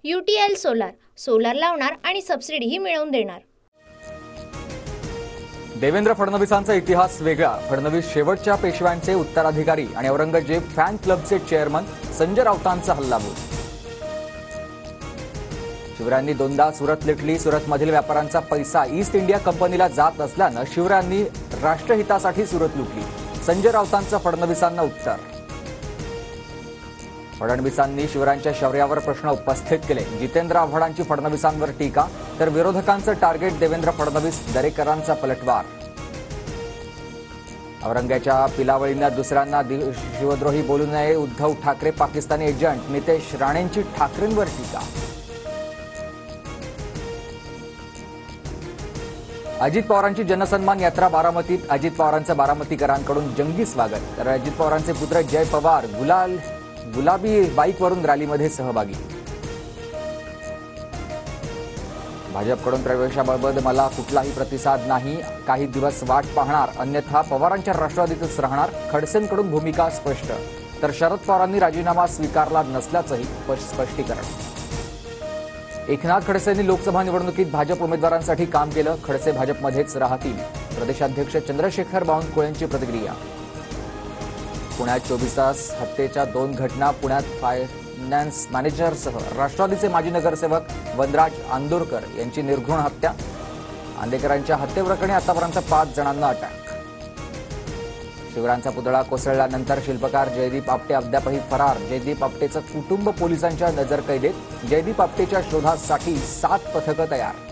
UTL solar, solar लावणार आणि सबसिडीही मिळवून देणार। देवेंद्र फडणवीसांचा इतिहास वेगळा। फडणवीस शेवटच्या पेशव्यांचे उत्तराधिकारी आणि औरंगजेब फॅन क्लबचे चेअरमन संजय राऊतांचा हल्लाबोल। शिवरायांनी दोनदा सुरत लुटली। सुरतमधील व्यापाऱ्यांचा पैसा ईस्ट इंडिया कंपनीला जात असल्यानं शिवरायांनी राष्ट्रहितासाठी सुरत लुटली। संजय राऊतांचं फडणवीसांना उत्तर। फडणवीसांनी शिवरायांच्या शौर्यावर प्रश्न उपस्थित केले। जितेंद्र आव्हाडांची फडणवीसांवर टीका, तर विरोधकांचं टार्गेट देवेंद्र फडणवीस। दरेकरांचा पलटवार। औरंगाच्या पिलावळींना दुसऱ्यांना शिवद्रोही बोलू नये। उद्धव ठाकरे पाकिस्तानी एजंट। नितेश राणेंची ठाकरेंवर टीका। अजित पवारांची जनसन्मान यात्रा बारामतीत। अजित पवारांचं बारामतीकरांकडून जंगी स्वागत। तर अजित पवारांचे पुत्र जय पवार गुलाबी बाईकवरून रॅलीमध्ये सहभागी। भाजपकडून प्रवेशाबाबत मला कुठलाही प्रतिसाद नाही। काही दिवस वाट पाहणार, अन्यथा पवारांच्या राष्ट्रवादीतच राहणार। खडसेंकडून भूमिका स्पष्ट। तर शरद पवारांनी राजीनामा स्वीकारला नसल्याचंही स्पष्टीकरण। एकनाथ खडसेंनी लोकसभा निवडणुकीत भाजप उमेदवारांसाठी काम केलं। खडसे भाजपमध्येच राहतील। प्रदेशाध्यक्ष चंद्रशेखर बावनकुळेंची प्रतिक्रिया। पुण्यात 24 तास हत्येच्या 2 घटना। पुण्यात फायनान्स मॅनेजरसह राष्ट्रवादीचे माजी नगरसेवक वनराज आंदोरकर यांची निर्घृण हत्या। आंदेकरांच्या हत्येप्रकरणी आतापर्यंत 5 जणांना अटक। शिवरायांचा पुतळा कोसळल्यानंतर शिल्पकार जयदीप आपटे अद्यापही फरार। जयदीप आपटेचं कुटुंब पोलिसांच्या नजरकैदेत। जयदीप आपटेच्या शोधासाठी 7 पथकं तयार।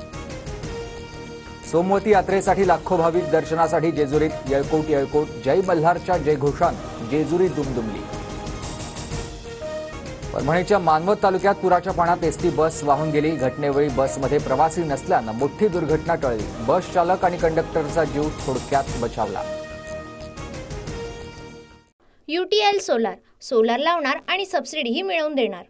सोमवती यात्रेसाठी लाखो भाविक दर्शनासाठी जेजुरीत। येळकोट येळकोट जय मल्हारच्या जयघोषानं जेजुरी दुमदुमली। परभणीच्या मानवत तालुक्यात पुराच्या पाण्यात एसटी बस वाहून गेली। घटनेवेळी बसमध्ये प्रवासी नसल्यानं मोठी दुर्घटना टळली। बस चालक आणि कंडक्टरचा जीव थोडक्यात बचावला। UTL सोलार, सोलार लावणार आणि सबसिडीही मिळवून देणार।